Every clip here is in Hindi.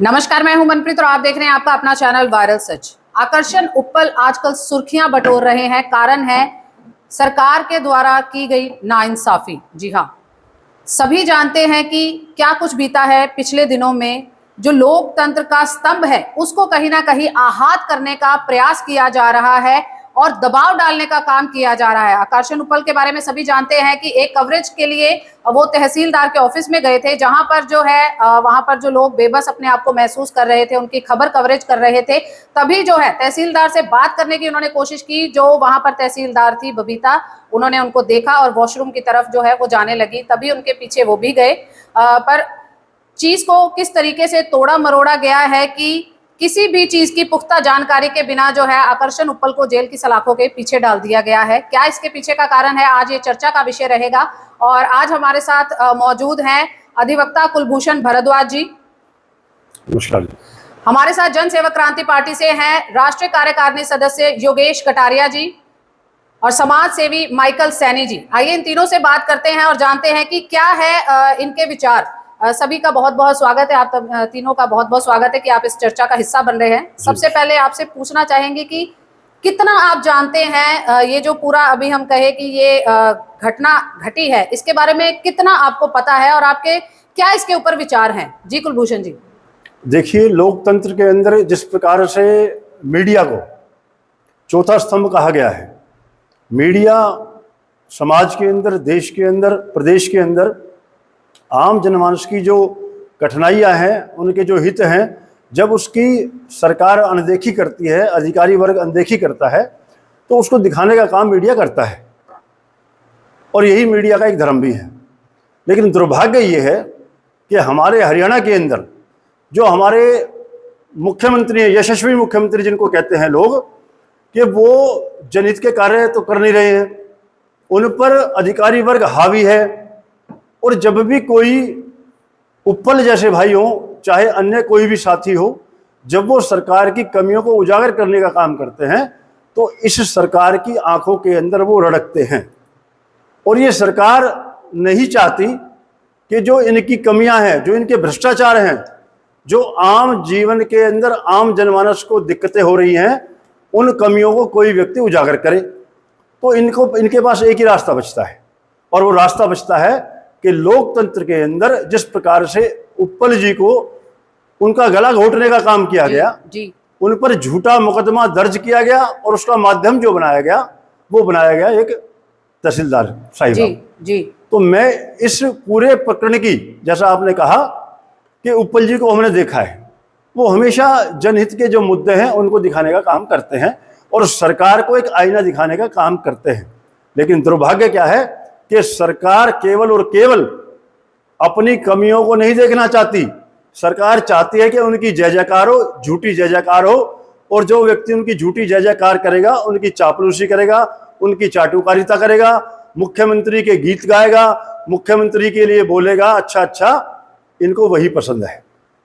नमस्कार, मैं हूं मनप्रीत और आप देख रहे हैं आपका अपना चैनल वायरल सच। आकर्षण उप्पल आजकल सुर्खियां बटोर रहे हैं। कारण है सरकार के द्वारा की गई नाइंसाफी। जी हां, सभी जानते हैं कि क्या कुछ बीता है पिछले दिनों में। जो लोकतंत्र का स्तंभ है उसको कहीं ना कहीं आहत करने का प्रयास किया जा रहा है और दबाव डालने का काम किया जा रहा है। आकर्षण उप्पल के बारे में सभी जानते हैं कि एक कवरेज के लिए वो तहसीलदार के ऑफिस में गए थे, जहां पर जो है वहां पर जो लोग बेबस अपने आप को महसूस कर रहे थे, उनकी खबर कवरेज कर रहे थे। तभी जो है तहसीलदार से बात करने की उन्होंने कोशिश की। जो वहां पर तहसीलदार थी बबीता, उन्होंने उनको देखा और वॉशरूम की तरफ जो है वो जाने लगी, तभी उनके पीछे वो भी गए। पर चीज को किस तरीके से तोड़ा मरोड़ा गया है कि किसी भी चीज की पुख्ता जानकारी के बिना जो है आकर्षण उप्पल को जेल की सलाखों के पीछे डाल दिया गया है। क्या इसके पीछे का कारण है, आज ये चर्चा का विषय रहेगा। और आज हमारे साथ मौजूद हैं अधिवक्ता कुलभूषण भारद्वाज जी। नमस्कार। हमारे साथ जन सेवक क्रांति पार्टी से हैं राष्ट्रीय कार्यकारिणी सदस्य योगेश कटारिया जी और समाज सेवी माइकल सैनी जी। आइए इन तीनों से बात करते हैं और जानते हैं कि क्या है इनके विचार। सभी का बहुत बहुत स्वागत है, आप तीनों का बहुत बहुत स्वागत है कि आप इस चर्चा का हिस्सा बन रहे हैं। सबसे पहले आपसे पूछना चाहेंगे कि कितना आप जानते हैं ये जो पूरा अभी हम कहे कि ये घटना घटी है, इसके बारे में कितना आपको पता है और आपके क्या इसके ऊपर विचार हैं? जी कुलभूषण जी। देखिए, लोकतंत्र के अंदर जिस प्रकार से मीडिया को चौथा स्तंभ कहा गया है, मीडिया समाज के अंदर, देश के अंदर, प्रदेश के अंदर आम जनमानस की जो कठिनाइयां हैं, उनके जो हित हैं, जब उसकी सरकार अनदेखी करती है, अधिकारी वर्ग अनदेखी करता है, तो उसको दिखाने का काम मीडिया करता है और यही मीडिया का एक धर्म भी है। लेकिन दुर्भाग्य ये है कि हमारे हरियाणा के अंदर जो हमारे मुख्यमंत्री हैं, यशस्वी मुख्यमंत्री जिनको कहते हैं लोग, कि वो जनहित के कार्य तो कर नहीं रहे हैं, उन पर अधिकारी वर्ग हावी है। और जब भी कोई उप्पल जैसे भाई हो, चाहे अन्य कोई भी साथी हो, जब वो सरकार की कमियों को उजागर करने का काम करते हैं तो इस सरकार की आंखों के अंदर वो रड़कते हैं। और ये सरकार नहीं चाहती कि जो इनकी कमियां हैं, जो इनके भ्रष्टाचार हैं, जो आम जीवन के अंदर आम जनमानस को दिक्कतें हो रही हैं, उन कमियों को कोई व्यक्ति उजागर करे। तो इनके पास एक ही रास्ता बचता है और वो रास्ता बचता है कि लोकतंत्र के अंदर जिस प्रकार से उप्पल जी को उनका गला घोटने का काम किया गया, उन पर झूठा मुकदमा दर्ज किया गया और उसका माध्यम जो बनाया गया वो बनाया गया एक तहसीलदार साहिबा। तो मैं इस पूरे प्रकरण की, जैसा आपने कहा कि उप्पल जी को हमने देखा है, वो हमेशा जनहित के जो मुद्दे हैं उनको दिखाने का काम करते हैं और सरकार को एक आईना दिखाने का काम करते हैं। लेकिन दुर्भाग्य क्या है कि सरकार केवल और केवल अपनी कमियों को नहीं देखना चाहती। सरकार चाहती है कि उनकी जय जयकार हो, झूठी जय जयकार हो, और जो व्यक्ति उनकी झूठी जय जयकार करेगा, उनकी चापलूसी करेगा, उनकी चाटुकारिता करेगा, मुख्यमंत्री के गीत गाएगा, मुख्यमंत्री के लिए बोलेगा अच्छा अच्छा, इनको वही पसंद है।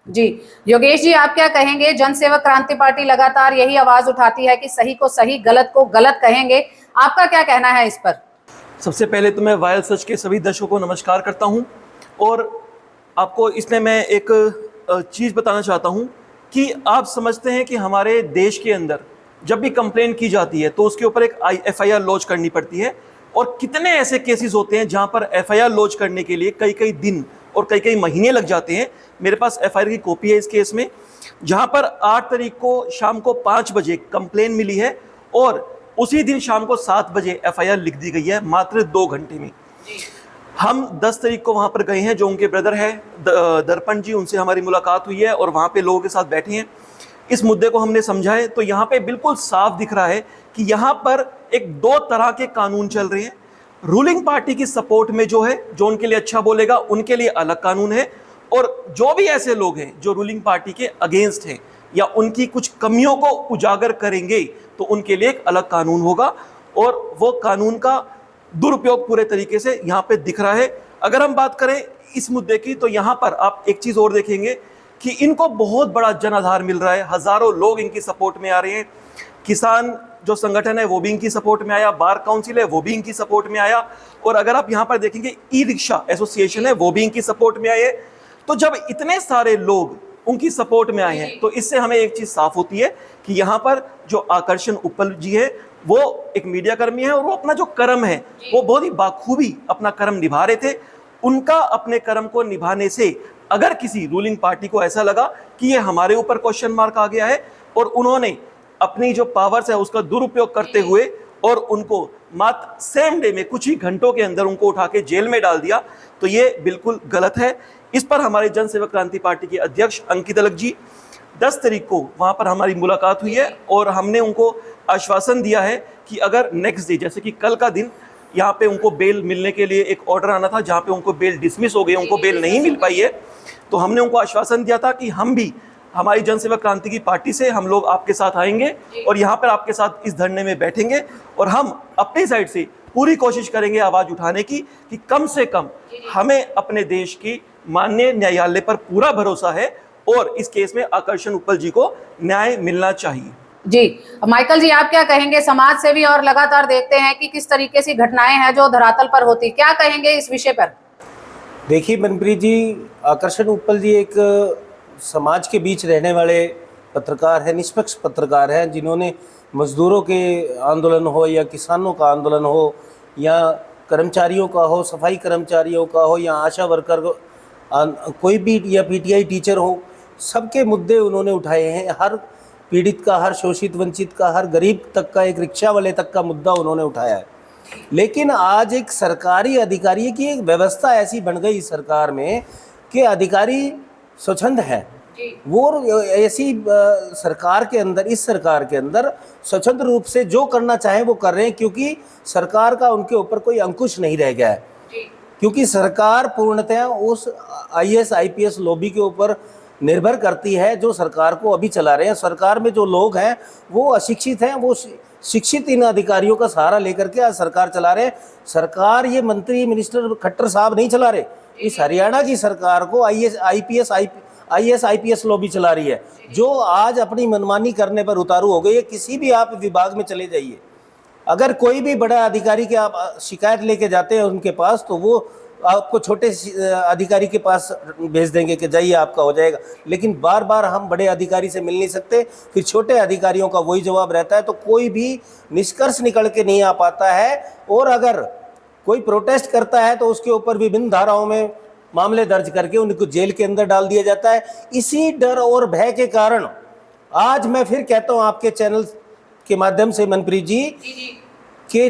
जी योगेश जी, आप क्या कहेंगे? जन सेवक क्रांति पार्टी लगातार यही आवाज उठाती है कि सही को सही, गलत को गलत कहेंगे। आपका क्या कहना है इस पर? सबसे पहले तो मैं वायरल सच के सभी दर्शकों को नमस्कार करता हूं और आपको इसमें मैं एक चीज़ बताना चाहता हूं कि आप समझते हैं कि हमारे देश के अंदर जब भी कंप्लेन की जाती है तो उसके ऊपर एक एफआईआर लॉन्च करनी पड़ती है। और कितने ऐसे केसेस होते हैं जहां पर एफआईआर लॉन्च करने के लिए कई कई दिन और कई कई महीने लग जाते हैं। मेरे पास एफआईआर की कॉपी है इस केस में, जहां पर 8 तारीख को शाम को 5 बजे कंप्लेन मिली है और उसी दिन शाम को 7 बजे एफआईआर लिख दी गई है, मात्र 2 घंटे में। हम 10 तारीख को वहां पर गए हैं, जो उनके ब्रदर है दर्पण जी, उनसे हमारी मुलाकात हुई है और वहां पे लोगों के साथ बैठे हैं, इस मुद्दे को हमने समझा है। तो यहाँ पे बिल्कुल साफ दिख रहा है कि यहाँ पर एक 2 तरह के कानून चल रहे हैं। रूलिंग पार्टी की सपोर्ट में जो है, जो उनके लिए अच्छा बोलेगा उनके लिए अलग कानून है, और जो भी ऐसे लोग हैं जो रूलिंग पार्टी के अगेंस्ट हैं या उनकी कुछ कमियों को उजागर करेंगे तो उनके लिए एक अलग कानून होगा। और वो कानून का दुरुपयोग पूरे तरीके से यहाँ पे दिख रहा है। अगर हम बात करें इस मुद्दे की, तो यहाँ पर आप एक चीज और देखेंगे कि इनको बहुत बड़ा जनाधार मिल रहा है, हजारों लोग इनकी सपोर्ट में आ रहे हैं। किसान जो संगठन है वो भी इनकी सपोर्ट में आया, बार काउंसिल है वो भी इनकी सपोर्ट में आया, और अगर आप यहाँ पर देखेंगे ई रिक्शा एसोसिएशन है वो भी इनकी सपोर्ट में आए। तो जब इतने सारे लोग उनकी सपोर्ट में आए हैं। तो इससे हमें एक चीज साफ होती है कि यहाँ पर जो आकर्षण उप्पल जी है वो एक मीडिया कर्मी है और वो अपना जो कर्म है वो बहुत ही बाखूबी अपना कर्म निभा रहे थे। उनका अपने कर्म को निभाने से अगर किसी रूलिंग पार्टी को ऐसा लगा कि ये हमारे ऊपर क्वेश्चन मार्क आ गया है और उन्होंने अपनी जो पावर्स है उसका दुरुपयोग करते हुए और उनको मात्र सेम डे में कुछ ही घंटों के अंदर उनको उठा के जेल में डाल दिया, तो ये बिल्कुल गलत है। इस पर हमारे जन सेवक क्रांति पार्टी के अध्यक्ष अंकित अलख जी 10 तारीख को वहां पर हमारी मुलाकात हुई है और हमने उनको आश्वासन दिया है कि अगर नेक्स्ट डे जैसे कि कल का दिन यहाँ पे उनको बेल मिलने के लिए एक ऑर्डर आना था जहाँ पे उनको बेल डिसमिस हो गई, उनको बेल नहीं मिल पाई है, तो हमने उनको आश्वासन दिया था कि हम भी हमारी जन सेवक क्रांति की पार्टी से हम लोग आपके साथ आएंगे और यहाँ पर आपके साथ इस धरने में बैठेंगे और हम अपनी साइड से पूरी कोशिश करेंगे आवाज उठाने की कि कम से कम हमें अपने देश की माननीय न्यायालय पर पूरा भरोसा है और इस केस में आकर्षण उप्पल जी को न्याय मिलना चाहिए। जी माइकल जी, आप क्या कहेंगे? समाज सेवी और लगातार देखते हैं कि किस तरीके से घटनाएं हैं जो धरातल पर होती, क्या कहेंगे इस विषय पर? देखिए मनप्रीत जी, आकर्षण उप्पल जी एक समाज के बीच रहने वाले पत्रकार हैं, निष्पक्ष पत्रकार हैं, जिन्होंने मजदूरों के आंदोलन हो या किसानों का आंदोलन हो या कर्मचारियों का हो, सफाई कर्मचारियों का हो या आशा वर्कर कोई भी या पीटीआई टीचर हो, सबके मुद्दे उन्होंने उठाए हैं। हर पीड़ित का, हर शोषित वंचित का, हर गरीब तक का, एक रिक्शा वाले तक का मुद्दा उन्होंने उठाया है। लेकिन आज एक सरकारी अधिकारी की एक व्यवस्था ऐसी बन गई सरकार में कि अधिकारी स्वच्छंद है, वो ऐसी सरकार के अंदर, इस सरकार के अंदर स्वच्छंद रूप से जो करना चाहे वो कर रहे हैं, क्योंकि सरकार का उनके ऊपर कोई अंकुश नहीं रह गया है। क्योंकि सरकार पूर्णतः उस आईएएस आईपीएस लॉबी के ऊपर निर्भर करती है जो सरकार को अभी चला रहे हैं। सरकार में जो लोग हैं वो अशिक्षित हैं, वो शिक्षित इन अधिकारियों का सहारा लेकर के आज सरकार चला रहे हैं। सरकार ये मंत्री मिनिस्टर खट्टर साहब नहीं चला रहे, इस हरियाणा की सरकार को आईएएस आईपीएस लॉबी चला रही है, जो आज अपनी मनमानी करने पर उतारू हो गई है। किसी भी आप विभाग में चले जाइए, अगर कोई भी बड़ा अधिकारी के आप शिकायत लेके जाते हैं उनके पास, तो वो आपको छोटे अधिकारी के पास भेज देंगे कि जाइए आपका हो जाएगा। लेकिन बार बार हम बड़े अधिकारी से मिल नहीं सकते, फिर छोटे अधिकारियों का वही जवाब रहता है, तो कोई भी निष्कर्ष निकल के नहीं आ पाता है। और अगर कोई प्रोटेस्ट करता है तो उसके ऊपर विभिन्न धाराओं में मामले दर्ज करके उनको जेल के अंदर डाल दिया जाता है। इसी डर और भय के कारण आज मैं फिर कहता हूँ आपके चैनल के माध्यम से मनप्रीत जी कि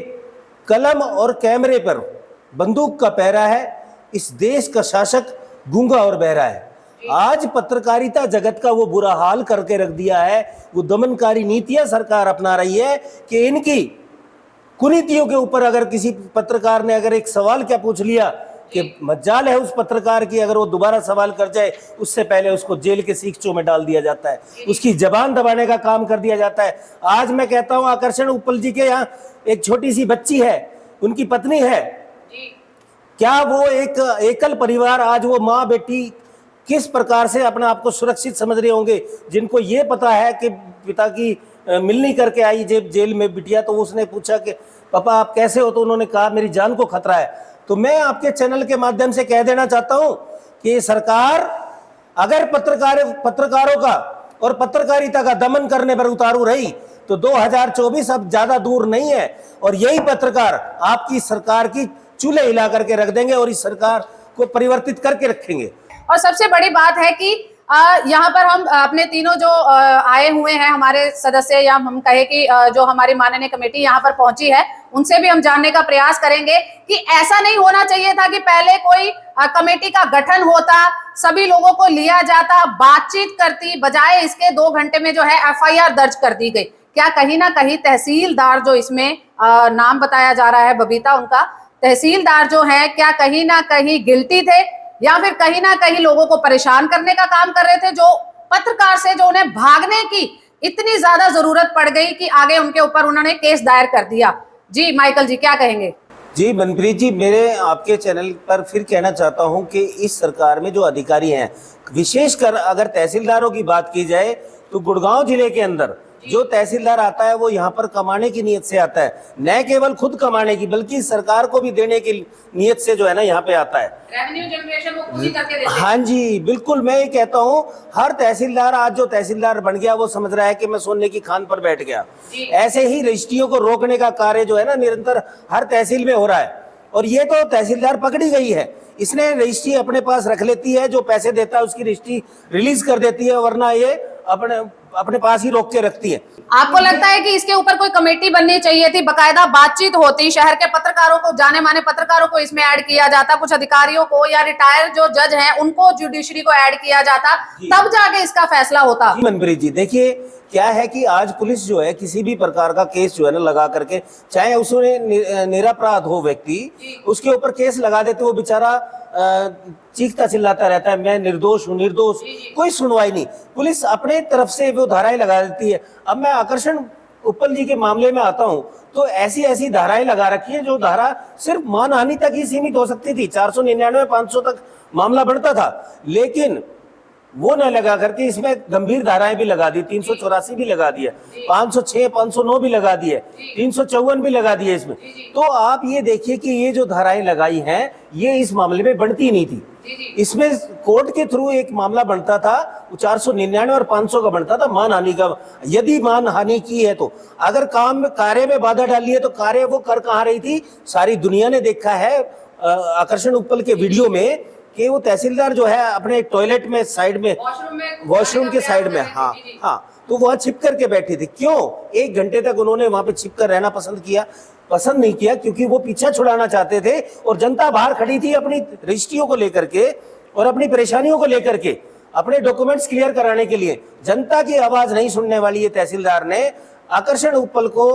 कलम और कैमरे पर बंदूक का पहरा है, इस देश का शासक गूंगा और बहरा है। आज पत्रकारिता जगत का वो बुरा हाल करके रख दिया है, वो दमनकारी नीतियां सरकार अपना रही है कि इनकी कुनीतियों के ऊपर अगर किसी पत्रकार ने अगर एक सवाल क्या पूछ लिया कि मजाल है उस पत्रकार की, अगर वो दोबारा सवाल कर जाए उससे पहले उसको जेल के सीखचों में डाल दिया जाता है, उसकी जबान दबाने का काम कर दिया जाता है। आज मैं कहता हूं आकर्षण उप्पल जी के यहाँ एक छोटी सी बच्ची है, उनकी पत्नी है, क्या वो एक एकल परिवार, आज वो माँ बेटी किस प्रकार से अपने आप को सुरक्षित समझ रहे होंगे, जिनको ये पता है कि पिता की मिलनी करके आई जेल में बिटिया, तो उसने पूछा कि पापा आप कैसे हो, तो उन्होंने कहा मेरी जान को खतरा है। तो मैं आपके चैनल के माध्यम से कह देना चाहता हूं कि सरकार अगर पत्रकारों का और पत्रकारिता का दमन करने पर उतारू रही तो 2024 अब ज्यादा दूर नहीं है और यही पत्रकार आपकी सरकार की चूल्हे हिला करके रख देंगे और इस सरकार को परिवर्तित करके रखेंगे। और सबसे बड़ी बात है कि यहाँ पर हम अपने तीनों जो आए हुए हैं हमारे सदस्य, या हम कहे कि जो हमारी माननीय कमेटी यहाँ पर पहुंची है, उनसे भी हम जानने का प्रयास करेंगे कि ऐसा नहीं होना चाहिए था कि पहले कोई कमेटी का गठन होता, सभी लोगों को लिया जाता, बातचीत करती, बजाय इसके 2 घंटे में जो है एफआईआर दर्ज कर दी गई। क्या कहीं ना कहीं तहसीलदार जो इसमें नाम बताया जा रहा है बबीता, उनका तहसीलदार जो है क्या कहीं ना कहीं गिल्टी थे या फिर कहीं ना कहीं लोगों को परेशान करने का काम कर रहे थे, जो पत्रकार से जो उन्हें भागने की इतनी ज्यादा जरूरत पड़ गई कि आगे उनके ऊपर उन्होंने केस दायर कर दिया। जी माइकल जी क्या कहेंगे? जी मनप्रीत जी, मेरे आपके चैनल पर फिर कहना चाहता हूं कि इस सरकार में जो अधिकारी हैं, विशेषकर अगर तहसीलदारों की बात की जाए तो गुड़गांव जिले के अंदर जो तहसीलदार आता है वो यहाँ पर कमाने की नीयत से आता है, न केवल खुद कमाने की बल्कि सरकार को भी देने की नीयत से जो है ना यहाँ पे आता है। रेवेन्यू जनरेशन वो खुद ही करके देते हैं। हाँ जी बिल्कुल, मैं ये कहता हूँ हर तहसीलदार आज जो तहसीलदार बन गया वो समझ रहा है कि मैं सोने की खान पर बैठ गया। ऐसे ही रजिस्ट्रियों को रोकने का कार्य जो है ना निरंतर हर तहसील में हो रहा है, और ये तो तहसीलदार पकड़ी गई है, इसने रजिस्ट्री अपने पास रख लेती है, जो पैसे देता है उसकी रजिस्ट्री रिलीज कर देती है, वरना ये अपने पास ही रोक के रखती है। आपको लगता है कि इसके ऊपर कोई कमेटी बननी चाहिए थी, बकायदा बातचीत होती, शहर के पत्रकारों को, जाने माने पत्रकारों को इसमें ऐड किया जाता, कुछ अधिकारियों को या रिटायर्ड जो जज हैं उनको जुडिशरी को ऐड किया जाता, तब जाके इसका फैसला होता। जी मनप्रीत जी, देखिए क्या है कि आज पुलिस जो है किसी भी प्रकार का केस जो है ना लगा करके, चाहे उसमें निरपराध हो व्यक्ति, उसके ऊपर केस लगा देते, वो बेचारा चीखता चिल्लाता रहता है मैं निर्दोष हूँ निर्दोष, कोई सुनवाई नहीं, पुलिस अपने तरफ से वो धाराएं लगा देती है। अब मैं आकर्षण उप्पल जी के मामले में आता हूँ तो ऐसी ऐसी धाराएं लगा रखी है जो धारा सिर्फ मानहानि तक ही सीमित हो सकती थी, 499 500 तक मामला बढ़ता था, लेकिन वो न लगा करके इसमें गंभीर धाराएं भी लगा दी, 384 भी लगा दिया, 506 509 भी लगा दिए, 354 भी लगा दिए इसमें। तो आप ये देखिए कि ये जो धाराएं लगाई हैं ये इस मामले में बढ़ती नहीं थी, इसमें कोर्ट के थ्रू एक मामला बनता था, 499 और 500 का बनता था मानहानि का। यदि मानहानि की है तो अगर कार्य में बाधा डाली है तो कार्य वो कर कहाँ रही थी, सारी दुनिया ने देखा है आकर्षण उप्पल के वीडियो में कि वो तहसीलदार जो है अपने टॉयलेट में साइड में वॉशरूम के साइड में, हाँ तो वहां छिप करके बैठी थी। क्यों 1 घंटे तक उन्होंने वहां पे छिप कर रहना पसंद नहीं किया? क्योंकि वो पीछा छुड़ाना चाहते थे और जनता बाहर खड़ी थी अपनी रजिस्ट्रियों को लेकर के और अपनी परेशानियों को लेकर के, अपने डॉक्यूमेंट्स क्लियर कराने के लिए। जनता की आवाज नहीं सुनने वाली ये तहसीलदार ने आकर्षण उप्पल को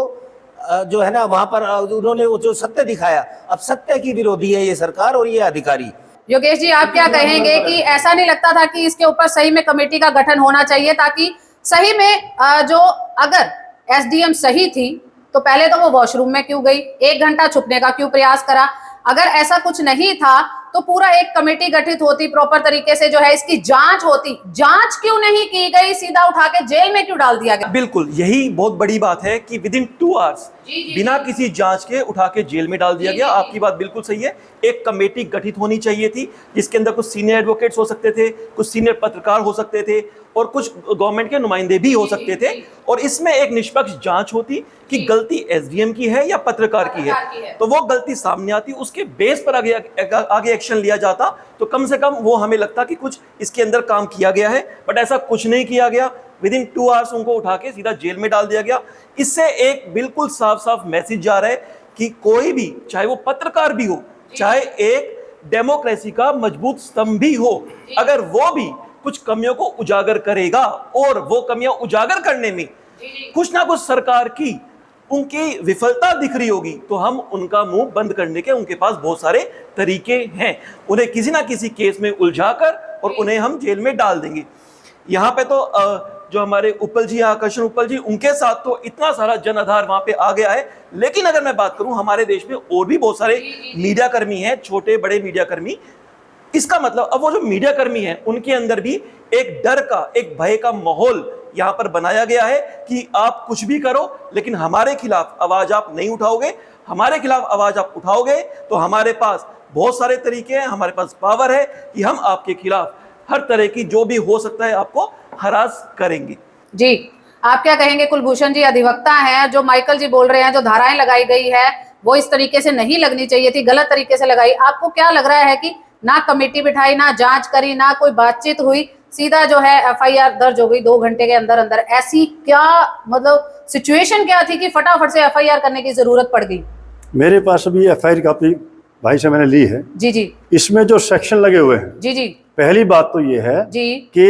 जो है ना वहां पर उन्होंने वो जो सत्य दिखाया, अब सत्य की विरोधी है ये सरकार और ये अधिकारी। योगेश जी, आप क्या कहेंगे कि ऐसा नहीं लगता था कि इसके ऊपर सही में कमेटी का गठन होना चाहिए, ताकि सही में जो अगर एसडीएम सही थी तो पहले तो वो वॉशरूम में क्यों गई, 1 घंटा छुपने का क्यों प्रयास करा? अगर ऐसा कुछ नहीं था तो पूरा एक कमेटी गठित होती, प्रॉपर तरीके से जो है इसकी जांच होती, जांच क्यों नहीं की गई, सीधा उठा के जेल में क्यों डाल दिया गया? बिल्कुल, यही बहुत बड़ी बात है कि विदिन 2 आवर्स बिना किसी जांच के उठा के जेल में डाल दिया गया। आपकी बात बिल्कुल सही है, एक कमेटी गठित होनी चाहिए थी जिसके अंदर कुछ सीनियर एडवोकेट्स हो सकते थे, कुछ सीनियर पत्रकार हो सकते थे और कुछ गवर्नमेंट के नुमाइंदे भी हो सकते थे, और इसमें एक निष्पक्ष जांच होती कि गलती एसडीएम की है या पत्रकार की है। तो वो गलती सामने आती, उसके बेस पर आगे एक्शन लिया जाता, तो कम से कम वो हमें लगता कि कुछ इसके अंदर काम किया गया है। बट ऐसा कुछ नहीं किया गया, विदिन 2 आवर्स उनको उठा के सीधा जेल में डाल दिया गया। इससे एक बिल्कुल साफ साफ मैसेज जा रहा है कि कोई भी, चाहे वो पत्रकार भी हो, चाहे एक डेमोक्रेसी का मजबूत स्तंभ भी हो, अगर वो भी कुछ कमियों को उजागर करेगा और वो कमियां उजागर करने में कुछ ना कुछ सरकार की उनकी विफलता दिख रही होगी, तो हम उनका मुंह बंद करने के उनके पास बहुत सारे तरीके हैं। उन्हें किसी ना किसी केस में उलझाकर और उन्हें हम जेल में डाल देंगे। यहाँ पे तो जो हमारे उप्पल जी, आकर्षण उप्पल जी, उनके साथ तो इतना सारा जन आधार वहां पे आ गया है। लेकिन अगर मैं बात करूं, हमारे देश में और भी बहुत सारे मीडिया कर्मी हैं, छोटे बड़े मीडिया कर्मी। इसका मतलब अब वो जो मीडिया कर्मी हैं उनके अंदर भी एक डर का, एक भय का माहौल यहां पर बनाया गया है कि आप कुछ भी करो लेकिन हमारे खिलाफ आवाज आप नहीं उठाओगे, हमारे खिलाफ आवाज आप उठाओगे तो हमारे पास बहुत सारे तरीके हैं, हमारे पास पावर है कि हम आपके खिलाफ हर तरह की जो भी हो सकता है आपको हरास करेंगे। जी, आप क्या कहेंगे? कुलभूषण जी अधिवक्ता हैं, जो माइकल जी बोल रहे हैं, जो धाराएं लगाई गई है वो इस तरीके से नहीं लगनी चाहिए थी, गलत तरीके से लगाई। आपको क्या लग रहा है कि ना कमेटी बिठाई, ना जांच करी, ना कोई बातचीत हुई, सीधा जो है एफआईआर दर्ज हो गई 2 घंटे के अंदर अंदर? ऐसी क्या मतलब सिचुएशन क्या थी कि फटाफट से एफआईआर करने की जरूरत पड़ गई? मेरे पास अभी एफआईआर कॉपी भाई से मैंने ली है। जी जी इसमें जो सेक्शन लगे हुए हैं, जी जी पहली बात तो ये है जी कि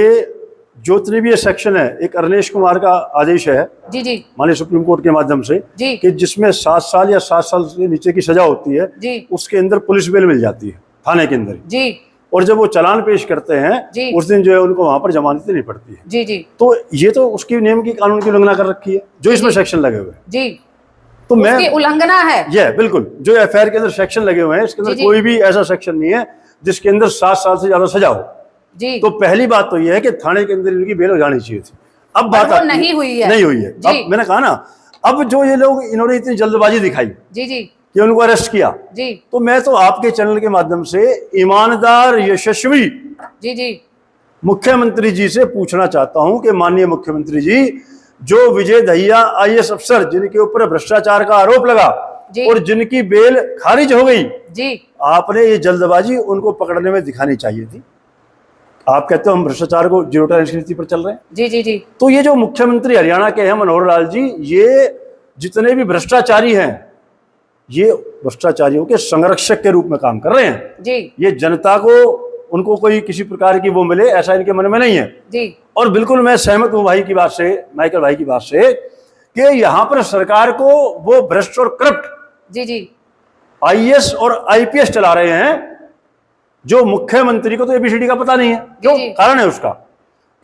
जितने भी ये सेक्शन है, एक अरनेश कुमार का आदेश है जी जी माननीय सुप्रीम कोर्ट के माध्यम से जी कि जिसमें 7 साल या 7 साल से नीचे की सजा होती है, जी उसके अंदर पुलिस बेल मिल जाती है थाने के अंदर जी, और जब वो चालान पेश करते हैं जी। उस दिन जो है उनको वहां पर जमानत नहीं पड़ती है। जी जी तो ये तो उसकी नियम की, कानून की उल्लंघना कर रखी है जो इसमें सेक्शन लगे हुए हैं। जी, तो मैं उसकी उल्लंघना है ये बिल्कुल जो एफआईआर के अंदर सेक्शन लगे हुए हैं, इसके अंदर जी, जी। कोई भी ऐसा सेक्शन नहीं है जिसके अंदर 7 साल से ज्यादा सजा हो। जी तो पहली बात तो यह है कि थाने के अंदर इनकी बेल हो जानी चाहिए थी। अब बात वो आती नहीं हुई है। नहीं हुई है। जी। अब मैंने कहा ना, अब जो ये लोग इन्होंने इतनी जल्दबाजी दिखाई जी जी कि उनको अरेस्ट किया, जी तो मैं तो आपके चैनल के माध्यम से ईमानदार यशस्वी जी जी मुख्यमंत्री जी से पूछना चाहता हूं कि माननीय मुख्यमंत्री जी, जो विजय दहिया आईएएस अफसर जिनके ऊपर भ्रष्टाचार का आरोप लगा जी। और जिनकी बेल खारिज हो गई, जी आपने ये जल्दबाजी उनको पकड़ने में दिखानी चाहिए थी। आप कहते हो हम भ्रष्टाचार को जीरो टॉलरेंस नीति पर चल रहे हैं, जी जी जी तो ये जो मुख्यमंत्री हरियाणा के हैं मनोहर लाल जी, ये जितने भी भ्रष्टाचारी हैं, ये भ्रष्टाचारियों के संरक्षक के रूप में काम कर रहे हैं। जी ये जनता को, उनको कोई किसी प्रकार की वो मिले ऐसा इनके मन में नहीं है। जी और बिल्कुल मैं सहमत हूं भाई की बात से, माइकल भाई की बात से, कि यहां पर सरकार को वो भ्रष्ट और करप्ट जी जी आईएएस और आईपीएस चला रहे हैं, जो मुख्यमंत्री को तो एबीसीडी का पता नहीं है। क्यों? जी। कारण है उसका,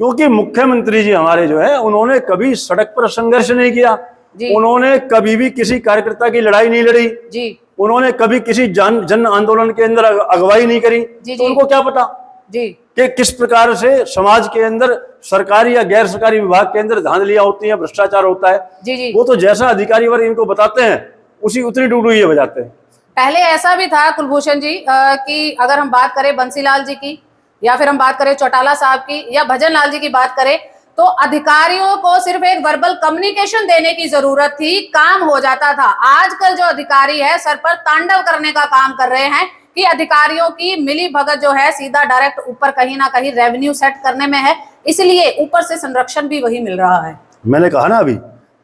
क्योंकि मुख्यमंत्री जी हमारे जो है, उन्होंने कभी सड़क पर संघर्ष नहीं किया, जी। उन्होंने कभी भी किसी कार्यकर्ता की लड़ाई नहीं लड़ी, जी उन्होंने कभी किसी जन आंदोलन के अंदर अगुवाई नहीं करी। जी, तो जी। उनको क्या पता जी कि किस प्रकार से समाज के अंदर सरकारी या गैर सरकारी विभाग के अंदर धांधलियां होती हैं, भ्रष्टाचार होता है। जी जी वो तो जैसा अधिकारी वर्ग इनको बताते हैं, उसी उतनी डुडुई बजाते हैं। पहले ऐसा भी था कुलभूषण जी कि अगर हम बात करें बंसीलाल जी की, या फिर हम बात करें चौटाला साहब की, या भजन लाल जी की बात करें, तो अधिकारियों को सिर्फ एक वर्बल कम्युनिकेशन देने की जरूरत थी, काम हो जाता था। आजकल जो अधिकारी है सर पर तांडव करने का काम कर रहे हैं कि अधिकारियों की मिली भगत जो है सीधा डायरेक्ट ऊपर कहीं ना कहीं रेवेन्यू सेट करने में है, इसलिए ऊपर से संरक्षण भी वही मिल रहा है। मैंने कहा ना अभी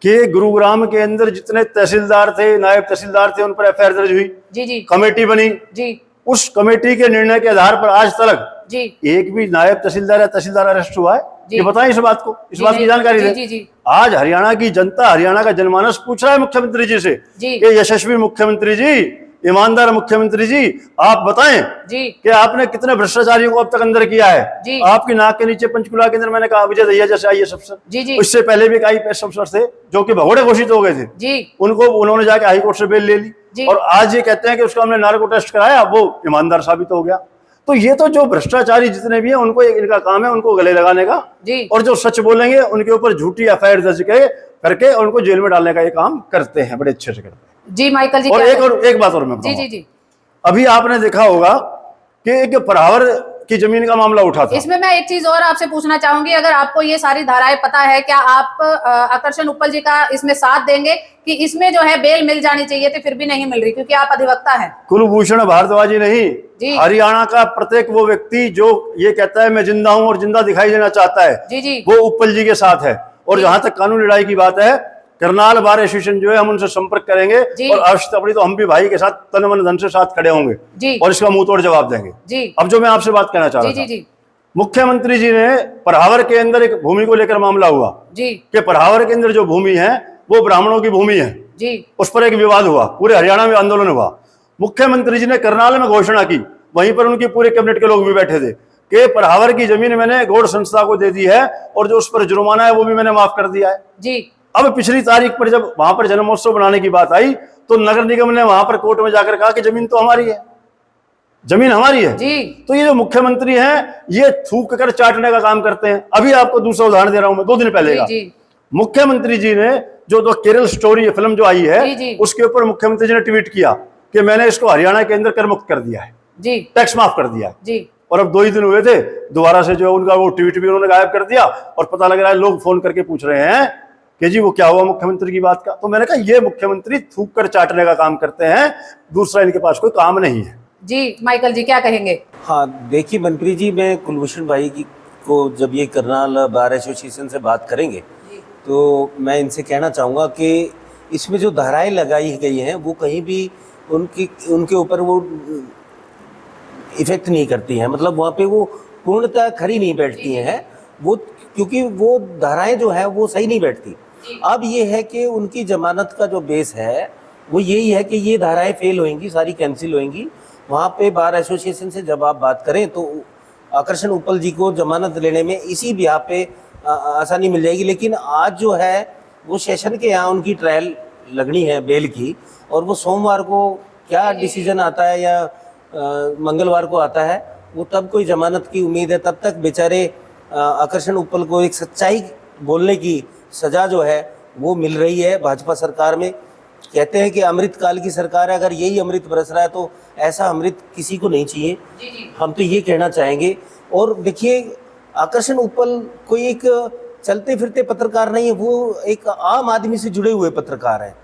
कि गुरुग्राम के अंदर जितने तहसीलदार थे, नायब तहसीलदार थे, उन पर एफआईआर दर्ज हुई, जी जी कमेटी बनी, जी उस कमेटी के निर्णय के आधार पर आज तक जी एक भी नायब तहसीलदार या तहसीलदार अरेस्ट हुआ है? जी। ये बताएं इस बात को, इस जी, बात की नहीं। जानकारी जी, दें। जी, जी। आज हरियाणा की जनता, हरियाणा का जनमानस पूछ रहा है मुख्यमंत्री जी से जी। कि यशस्वी मुख्यमंत्री जी, ईमानदार मुख्यमंत्री जी, आप बताएं जी कि आपने कितने भ्रष्टाचारियों को अब तक अंदर किया है। जी। आपकी नाक के नीचे पंचकुला के अंदर मैंने कहा विजय दहिया जैसे आईएएस अफसर, जी जी उससे पहले भी एक आईपीएस अफसर थे जो कि भगोड़े घोषित हो गए थे, जी उनको उन्होंने जाके हाईकोर्ट से बेल ले ली, जी। और आज ये कहते हैं कि उसका हमने नार्को टेस्ट कराया, वो ईमानदार साबित हो गया। तो ये तो जो भ्रष्टाचारी जितने भी हैं, उनको इनका काम है उनको गले लगाने का, जी और जो सच बोलेंगे उनके ऊपर झूठी एफआईआर दर्ज करके उनको जेल में डालने का ये काम करते हैं, बड़े अच्छे से करते हैं। जी माइकल जी और क्या एक बात और मैं जी बताऊंगा। जी जी अभी आपने देखा होगा कि एक परावर की जमीन का मामला उठा था। इसमें मैं एक चीज और आपसे पूछना चाहूंगी, अगर आपको ये सारी धाराएं पता है, क्या आप आकर्षण उप्पल जी का इसमें साथ देंगे कि इसमें जो है बेल मिल जानी चाहिए थी, फिर भी नहीं मिल रही, क्योंकि आप अधिवक्ता हैं? कुलभूषण भारद्वाजी नहीं, जी। हरियाणा का प्रत्येक वो व्यक्ति जो ये कहता है मैं जिंदा हूं और जिंदा दिखाई देना चाहता है, जी जी वो उप्पल जी के साथ है। और जी। जहां तक कानूनी लड़ाई की बात है, करनाल बार एसोसिएशन जो है, हम उनसे संपर्क करेंगे, जी। और आवश्यकता पड़ी तो हम भी भाई के साथ तन मन धन से साथ खड़े होंगे जी और इसका मुंह तोड़ जवाब देंगे। जी अब जो मैं आपसे बात कहना चाह जी रहा जी था, जी मुख्यमंत्री जी ने परावर के अंदर एक भूमि को लेकर मामला हुआ जी कि परावर के अंदर जो भूमि है वो ब्राह्मणों की भूमि है, जी उस पर एक विवाद हुआ, पूरे हरियाणा में आंदोलन हुआ। मुख्यमंत्री जी ने करनाल में घोषणा की, वहीं पर उनकी पूरे कैबिनेट के लोग भी बैठे थे, कि परावर की जमीन मैंने गौड़ संस्था को दे दी है और जो उस पर जुर्माना है वो भी मैंने माफ कर दिया है। जी अब पिछली तारीख पर जब वहां पर जन्मोत्सव बनाने की बात आई, तो नगर निगम ने वहां पर कोर्ट में जाकर कहा कि जमीन तो हमारी है, जमीन हमारी है। जी तो ये जो मुख्यमंत्री हैं, ये थूक कर चाटने का काम करते हैं। अभी आपको दूसरा उदाहरण दे रहा हूं मैं, 2 दिन पहले का। जी मुख्यमंत्री जी ने जो केरल स्टोरी फिल्म जो आई जी, है, जी। उसके ऊपर मुख्यमंत्री जी ने ट्वीट किया कि मैंने इसको हरियाणा के अंदर कर मुक्त कर दिया है, जी टैक्स माफ कर दिया है। जी और अब 2 ही दिन हुए थे, दोबारा से जो है उनका वो ट्वीट भी उन्होंने गायब कर दिया, और पता लग रहा है लोग फोन करके पूछ रहे हैं कि जी वो क्या हुआ मुख्यमंत्री की बात का। तो मैंने कहा ये मुख्यमंत्री थूक कर चाटने का काम करते हैं, दूसरा इनके पास कोई काम नहीं है। जी माइकल जी क्या कहेंगे? हाँ देखिए मंत्री जी, मैं कुलभूषण भाई की को जब ये करनाल बार एसोसिएशन से बात करेंगे तो मैं इनसे कहना चाहूँगा कि इसमें जो धाराएं लगाई गई हैं वो कहीं भी उनके ऊपर वो इफेक्ट नहीं करती हैं, मतलब वहाँ पे वो पूर्णतः खरी नहीं बैठती हैं वो, क्योंकि वो धाराएं जो है वो सही नहीं बैठती। अब ये है कि उनकी जमानत का जो बेस है वो यही है कि ये धाराएं फेल होंगी, सारी कैंसिल होंगी। वहाँ पे बार एसोसिएशन से जब आप बात करें तो आकर्षण उप्पल जी को जमानत लेने में इसी बिहार पे आसानी मिल जाएगी। लेकिन आज जो है वो सेशन के यहाँ उनकी ट्रायल लगनी है बेल की, और वो सोमवार को क्या डिसीजन आता है या मंगलवार को आता है, वो तब कोई जमानत की उम्मीद है। तब तक बेचारे आकर्षण उप्पल को एक सच्चाई बोलने की सजा जो है वो मिल रही है भाजपा सरकार में। कहते हैं कि अमृत काल की सरकार है, अगर यही अमृत बरस रहा है तो ऐसा अमृत किसी को नहीं चाहिए। हम तो ये कहना चाहेंगे। और देखिए, आकर्षण उपल कोई एक चलते फिरते पत्रकार नहीं है, वो एक आम आदमी से जुड़े हुए पत्रकार हैं।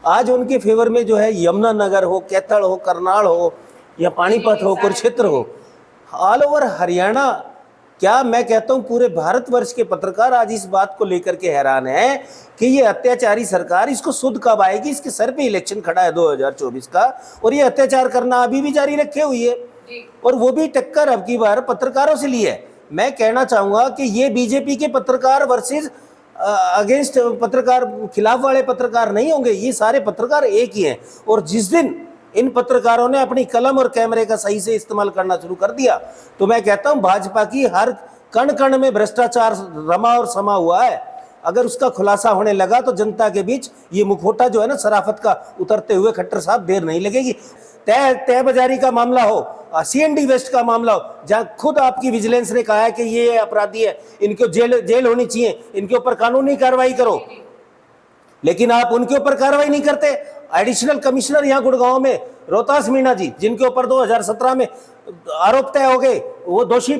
आज उनके फेवर में जो है यमुनानगर हो, कैथल हो, करनाल हो या पानीपत हो, कुरुक्षेत्र हो, ऑल ओवर हरियाणा, क्या मैं कहता हूँ पूरे भारतवर्ष के पत्रकार आज इस बात को लेकर के हैरान हैं कि ये अत्याचारी सरकार, इसको सुध कब आएगी। इसके सर पे इलेक्शन खड़ा है 2024 का, और ये अत्याचार करना अभी भी जारी रखे हुई है, और वो भी टक्कर अब की बार पत्रकारों से ली है। मैं कहना चाहूँगा कि ये बीजेपी के पत्रकार वर्सेस अगेंस्ट पत्रकार, खिलाफ वाले पत्रकार नहीं होंगे, ये सारे पत्रकार एक ही हैं। और जिस दिन इन पत्रकारों ने अपनी कलम और कैमरे का सही से इस्तेमाल करना शुरू कर दिया, तो मैं कहता हूं भाजपा की हर कण कण में भ्रष्टाचार रमा और समा हुआ है। अगर उसका खुलासा होने लगा तो जनता के बीच ये मुखौटा जो है ना शराफत का उतरते हुए खट्टर साहब देर नहीं लगेगी। तय बाजारी का मामला हो, CND वेस्ट का मामला हो, जहां खुद आपकी विजिलेंस ने कहा है कि ये अपराधी है, इनको जेल होनी चाहिए, इनके ऊपर कानूनी कार्रवाई करो, लेकिन आप उनके ऊपर कार्रवाई नहीं करते। एडिशनल कमिश्नर यहाँ गुड़गांव में रोहतास मीणा जी, जिनके ऊपर 2017 में आरोप तय हो गए, वो दोषी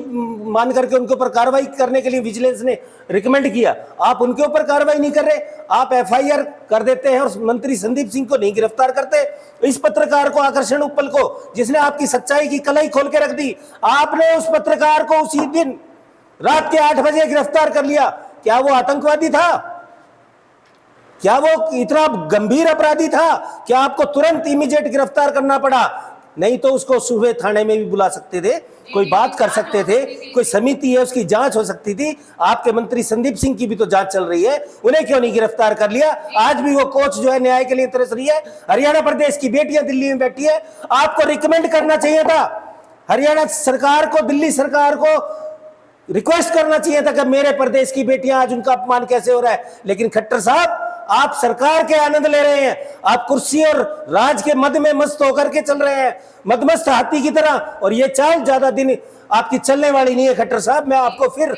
मान करके उनके ऊपर कार्रवाई करने के लिए विजिलेंस ने रिकमेंड किया, आप उनके ऊपर कार्रवाई नहीं कर रहे, आप FIR कर देते हैं और मंत्री संदीप सिंह को नहीं गिरफ्तार करते। इस पत्रकार को, आकर्षण उपल को, जिसने आपकी सच्चाई की कलाई खोल के रख दी, आपने उस पत्रकार को उसी दिन रात के 8 बजे गिरफ्तार कर लिया। क्या वो आतंकवादी था? क्या वो इतना गंभीर अपराधी था? क्या आपको तुरंत इमीडिएट गिरफ्तार करना पड़ा? नहीं तो उसको सुबह थाने में भी बुला सकते थे, कोई बात कर सकते थे, कोई समिति है उसकी जांच हो सकती थी। आपके मंत्री संदीप सिंह की भी तो जांच चल रही है, उन्हें क्यों नहीं गिरफ्तार कर लिया? आज भी वो कोच जो है न्याय के लिए तरस रही है। हरियाणा प्रदेश की बेटियां दिल्ली में बैठी है, आपको रिकमेंड करना चाहिए था, हरियाणा सरकार को, दिल्ली सरकार को रिक्वेस्ट करना चाहिए था कि मेरे प्रदेश की बेटियां, आज उनका अपमान कैसे हो रहा है। लेकिन खट्टर साहब, आप सरकार के आनंद ले रहे हैं, आप कुर्सी और राज के मद में मस्त होकर के चल रहे हैं, मदमस्त हाथी की तरह, और ये चाल ज्यादा दिन आपकी चलने वाली नहीं है। खट्टर साहब, मैं आपको फिर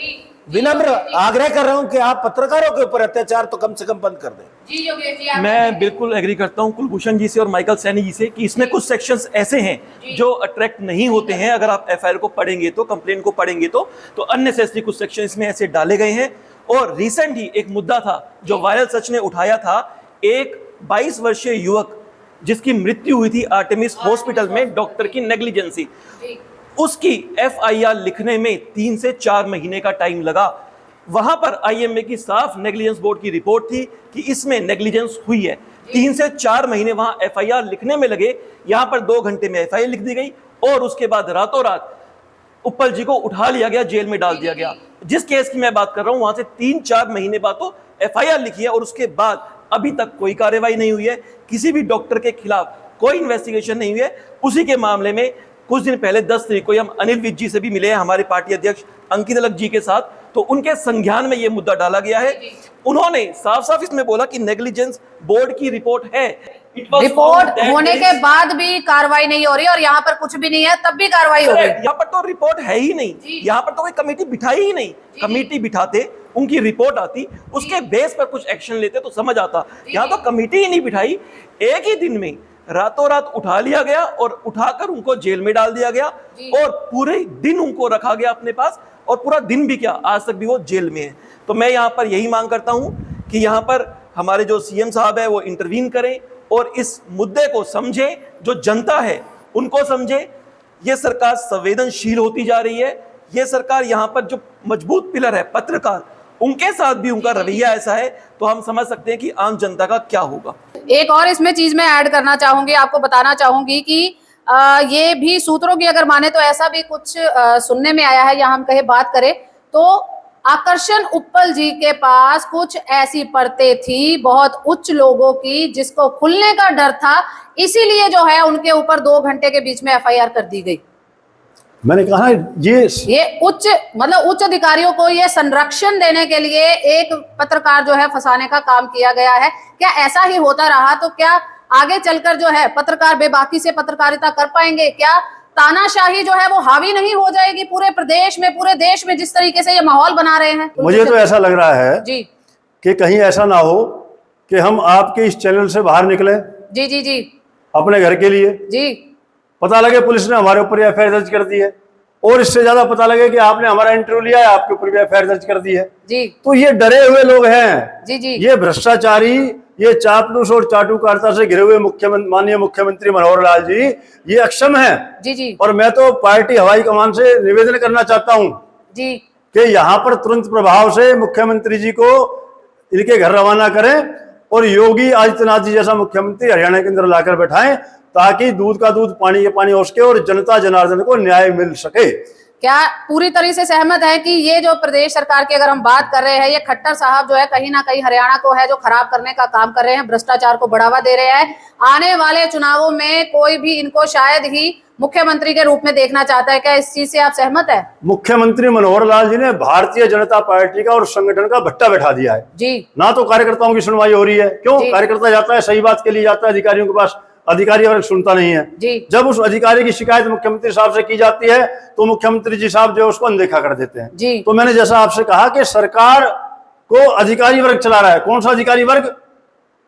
विनम्र आग्रह कर रहा हूं कि आप पत्रकारों के ऊपर अत्याचार तो कम से कम बंद कर दें। मैं बिल्कुल एग्री करता हूं कुलभूषण जी से और माइकल सैनी जी से कि इसमें कुछ सेक्शंस ऐसे हैं जो अट्रैक्ट नहीं होते हैं। अगर आप FIR को पढ़ेंगे तो, कंप्लेन को पढ़ेंगे तो अननेसेसरी कुछ सेक्शन इसमें ऐसे डाले गए हैं। और रिसेंट ही एक मुद्दा था जो वायरल सच ने उठाया था, एक 22 वर्षीय युवक जिसकी मृत्यु हुई थी आर्टेमिस हॉस्पिटल में डॉक्टर की नेग्लिजेंसी, उसकी FIR लिखने में 3 से 4 महीने का टाइम लगा। वहां पर IMA की साफ नेग्लिजेंस बोर्ड की रिपोर्ट थी कि इसमें नेग्लिजेंस हुई है। 3 से 4 महीने वहां FIR लिखने में लगे, यहां पर 2 घंटे में FIR लिख दी गई और उसके बाद रातों रात उपल जी को उठा लिया गया, जेल में डाल दिया गया। जिस केस की मैं बात कर रहा हूं वहां से 3-4 महीने बाद तो FIR लिखी है और उसके बाद अभी तक कोई कार्रवाई नहीं हुई है, किसी भी डॉक्टर के खिलाफ कोई इन्वेस्टिगेशन नहीं हुई है। उसी के मामले में कुछ दिन पहले 10 तारीख को हम अनिल विज जी से भी मिले हैं, हमारे पार्टी अध्यक्ष अंकित अलग जी के साथ, तो उनके संज्ञान में यह मुद्दा डाला गया है। उन्होंने साफ साफ इसमें बोला कि नेग्लिजेंस बोर्ड की रिपोर्ट है, रिपोर्ट होने के बाद भी कार्रवाई नहीं हो रही और यहाँ पर कुछ भी नहीं है तब भी कार्रवाई हो गई। यहाँ पर तो रिपोर्ट है ही नहीं, यहाँ पर तो कोई कमेटी बिठाई ही नहीं। कमेटी बिठाते, उनकी रिपोर्ट आती, उसके बेस पर कुछ एक्शन लेते तो समझ आता। यहाँ तो कमेटी ही नहीं बिठाई, एक ही दिन में रातों रात उठा लिया गया और उठाकर उनको जेल में डाल दिया गया और पूरे दिन उनको रखा गया अपने पास, और पूरा दिन भी क्या, आज तक भी वो जेल में है। तो मैं यहाँ पर यही मांग करता हूँ कि यहाँ पर हमारे जो CM साहब है वो इंटरवीन करें और इस मुद्दे को समझे, जो जनता है उनको समझे। ये सरकार संवेदनशील होती जा रही है, ये सरकार यहाँ पर जो मजबूत पिलर है पत्रकार, उनके साथ भी उनका रवैया ऐसा है, तो हम समझ सकते हैं कि आम जनता का क्या होगा। एक और इसमें चीज मैं ऐड करना चाहूंगी, आपको बताना चाहूंगी कि ये भी सूत्रों की अगर माने तो ऐसा भी कुछ सुनने में आया है, या हम कहे बात करें तो आकर्षण उपल जी के पास कुछ ऐसी परतें थी बहुत उच्च लोगों की जिसको खुलने का डर था, इसीलिए जो है उनके ऊपर 2 घंटे के बीच में FIR कर दी गई। मैंने कहा ये उच्च मतलब उच्च अधिकारियों को ये संरक्षण देने के लिए एक पत्रकार जो है फंसाने का काम किया गया है। क्या ऐसा ही होता रहा तो क्या आगे चलकर जो है पत्रकार बेबाकी से पत्रकारिता कर पाएंगे? क्या तानाशाही जो है वो हावी नहीं हो जाएगी पूरे प्रदेश में, पूरे देश में, जिस तरीके से ये माहौल बना रहे हैं? मुझे तो ऐसा लग रहा है जी कि कहीं ऐसा ना हो कि हम आपके इस चैनल से बाहर निकले जी जी जी अपने घर के लिए, जी पता लगे पुलिस ने हमारे ऊपर एफआईआर दर्ज कर दी है, और इससे ज्यादा पता लगे कि आपने हमारा इंटरव्यू लिया है, आपके ऊपर भी एफआईआर दर्ज कर दी है। जी तो ये डरे हुए लोग हैं, जी जी ये भ्रष्टाचारी, ये चापलूस और चाटुकारिता से घिरे हुए माननीय मुख्यमंत्री मनोहर लाल जी, ये अक्षम है। जी जी और मैं तो पार्टी हवाई कमान से निवेदन करना चाहता हूं जी कि यहाँ पर तुरंत प्रभाव से मुख्यमंत्री जी को इनके घर रवाना करें और योगी आदित्यनाथ जी जैसा मुख्यमंत्री हरियाणा के अंदर लाकर बैठाएं, ताकि दूध का दूध पानी के पानी हो सके और जनता जनार्दन को न्याय मिल सके। क्या पूरी तरह से सहमत है कि ये जो प्रदेश सरकार की अगर हम बात कर रहे हैं, ये खट्टर साहब जो है कहीं ना कहीं हरियाणा को है जो खराब करने का काम कर रहे हैं, भ्रष्टाचार को बढ़ावा दे रहे हैं, आने वाले चुनावों में कोई भी इनको शायद ही मुख्यमंत्री के रूप में देखना चाहता है? क्या इस चीज से आप सहमत है? मुख्यमंत्री मनोहर लाल जी ने भारतीय जनता पार्टी का और संगठन का भट्टा बैठा दिया है जी। ना, तो कार्यकर्ताओं की सुनवाई हो रही है। क्यों? जी। कार्यकर्ता जाता है, सही बात के लिए जाता है अधिकारियों के पास, अधिकारी वर्ग सुनता नहीं है। जी जब उस अधिकारी की शिकायत मुख्यमंत्री साहब से की जाती है तो मुख्यमंत्री जी साहब जो है उसको अनदेखा कर देते हैं। जी। तो मैंने जैसा आपसे कहा कि सरकार को अधिकारी वर्ग चला रहा है। कौन सा अधिकारी वर्ग?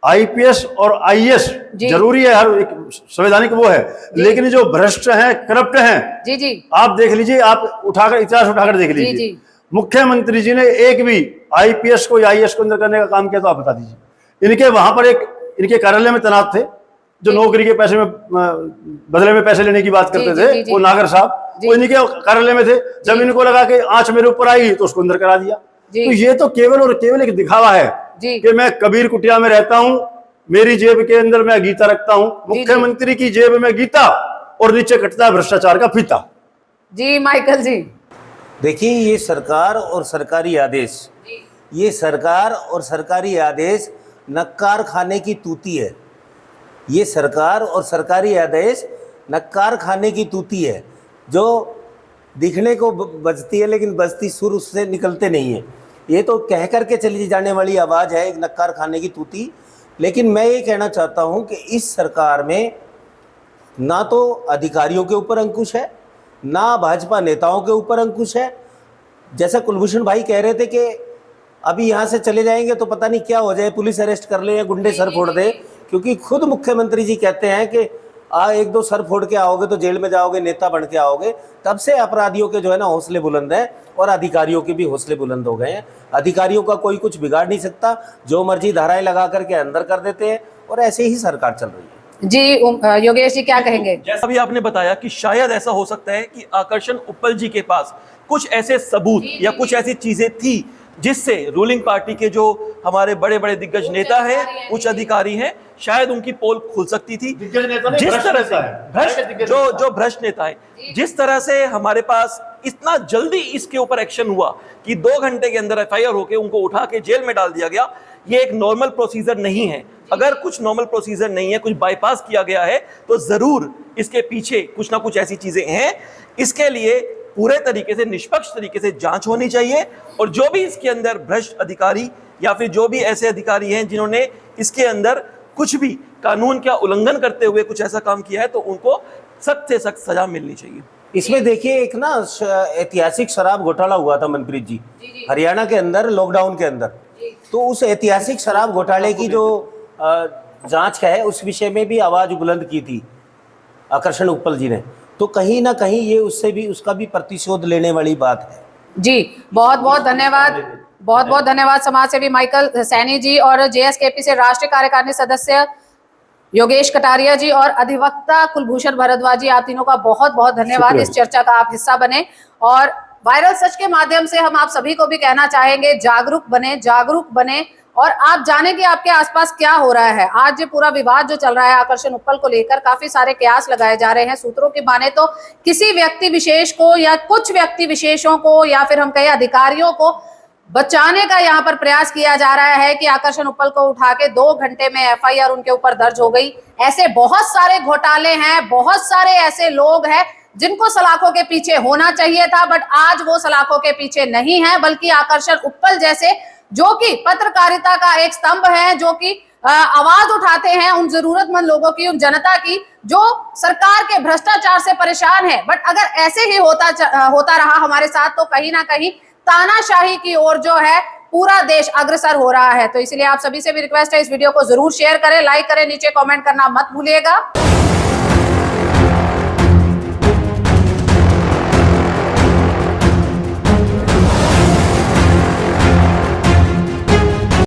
आईपीएस और आईएएस जी। जरूरी है, हर एक संवैधानिक वो है, लेकिन जो भ्रष्ट हैं, करप्ट हैं, जी जी आप देख लीजिए, आप उठाकर इतिहास उठाकर देख जी लीजिए, जी मुख्यमंत्री जी ने एक भी आईपीएस को या आईएएस को अंदर करने का काम किया तो आप बता दीजिए। इनके वहां पर एक इनके कार्यालय में तैनात थे जो नौकरी के पैसे में बदले में पैसे लेने की बात करते जी, थे, जी, जी, वो नागर साहब, वो इनके कार्यालय में थे। जब इनको लगा कि आंच मेरे ऊपर आई तो उसको अंदर करा दिया। जी। तो ये तो केवल और केवल एक दिखावा है जी। कि मैं कबीर कुटिया में रहता हूं, मेरी जेब के अंदर मैं गीता रखता हूं, मुख्यमंत्री की जेब में गीता और नीचे कटता है भ्रष्टाचार का फीता। जी माइकल जी। देखिए, ये सरकार और सरकारी आदेश, ये सरकार और सरकारी आदेश नक्कार खाने की तूती है। ये सरकार और सरकारी आदेश नक्कार खाने की तूती है, जो दिखने को बजती है लेकिन बजती सुर उससे निकलते नहीं है। ये तो कह करके चली जाने वाली आवाज़ है, एक नक्कार खाने की तूती। लेकिन मैं ये कहना चाहता हूँ कि इस सरकार में ना तो अधिकारियों के ऊपर अंकुश है, ना भाजपा नेताओं के ऊपर अंकुश है। जैसा कुलभूषण भाई कह रहे थे कि अभी यहाँ से चले जाएंगे तो पता नहीं क्या हो जाए, पुलिस अरेस्ट कर ले या गुंडे सर फोड़ दे, क्योंकि खुद मुख्यमंत्री जी कहते हैं कि एक दो सर फोड़ के आओगे तो जेल में जाओगे, नेता बन के आओगे। तब से अपराधियों के जो है ना हौसले बुलंद हैं और अधिकारियों के भी हौसले बुलंद हो गए हैं। अधिकारियों का कोई कुछ बिगाड़ नहीं सकता, जो मर्जी धाराएं लगा करके अंदर कर देते हैं, और ऐसे ही सरकार चल रही है। जी योगेश जी क्या कहेंगे? जैसा भी आपने बताया कि शायद ऐसा हो सकता है कि आकर्षण उप्पल जी के पास कुछ ऐसे सबूत या कुछ ऐसी चीजें थी जिससे रूलिंग पार्टी के जो हमारे बड़े बड़े दिग्गज नेता हैं, उच्च अधिकारी हैं, शायद उनकी पोल खुल सकती थी। जिस तरह से भ्रष्ट जो भ्रष्ट नेता है, जिस तरह से हमारे पास इतना जल्दी इसके ऊपर एक्शन हुआ कि 2 घंटे के अंदर एफआईआर होके उनको उठा के जेल में डाल दिया गया, ये एक नॉर्मल प्रोसीजर नहीं है। अगर कुछ नॉर्मल प्रोसीजर नहीं है, कुछ बाईपास किया गया है, तो जरूर इसके पीछे कुछ ना कुछ ऐसी चीजें हैं। इसके लिए पूरे तरीके से निष्पक्ष तरीके से जांच होनी चाहिए, और जो भी इसके अंदर भ्रष्ट अधिकारी या फिर जो भी ऐसे अधिकारी हैं जिन्होंने इसके अंदर कुछ भी कानून का उल्लंघन करते हुए कुछ ऐसा काम किया है, तो उनको सख्त से सख्त सजा मिलनी चाहिए। इसमें देखिए, एक ना ऐतिहासिक शराब घोटाला हुआ था मनप्रीत जी, हरियाणा के अंदर लॉकडाउन के अंदर। तो उस ऐतिहासिक शराब घोटाले की जो जांच है, उस विषय में भी आवाज बुलंद की थी आकर्षण उप्पल जी ने। तो कहीं ना कहीं ये उससे भी उसका भी प्रतिशोध लेने वाली बात है। जी बहुत बहुत धन्यवाद, बहुत बहुत धन्यवाद समाज सेवी माइकल सैनी जी और जेएसकेपी से राष्ट्रीय कार्यकारिणी सदस्य योगेश कटारिया जी और अधिवक्ता कुलभूषण भारद्वाज जी, आप तीनों का बहुत बहुत धन्यवाद। इस चर्चा का आप हिस्सा बने, और वायरल सच के माध्यम से हम आप सभी को भी कहना चाहेंगे, जागरूक बने और आप जाने कि आपके आसपास क्या हो रहा है। आज जो पूरा विवाद जो चल रहा है आकर्षण उप्पल को लेकर, काफी सारे कयास लगाए जा रहे हैं। सूत्रों की माने तो किसी व्यक्ति विशेष को या कुछ व्यक्ति विशेषों को या फिर हम कहें अधिकारियों को बचाने का यहाँ पर प्रयास किया जा रहा है कि आकर्षण उप्पल को उठा के 2 घंटे में एफआईआर उनके ऊपर दर्ज हो गई। ऐसे बहुत सारे घोटाले हैं, बहुत सारे ऐसे लोग हैं जिनको सलाखों के पीछे होना चाहिए था, बट आज वो सलाखों के पीछे नहीं है, बल्कि आकर्षण उप्पल जैसे जो कि पत्रकारिता का एक स्तंभ है, जो कि आवाज उठाते हैं उन जरूरतमंद लोगों की, उन जनता की जो सरकार के भ्रष्टाचार से परेशान है। बट अगर ऐसे ही होता रहा हमारे साथ तो कहीं ना कहीं तानाशाही की ओर जो है पूरा देश अग्रसर हो रहा है। तो इसलिए आप सभी से भी रिक्वेस्ट है, इस वीडियो को जरूर शेयर करें, लाइक करें, नीचे कमेंट करना मत भूलिएगा।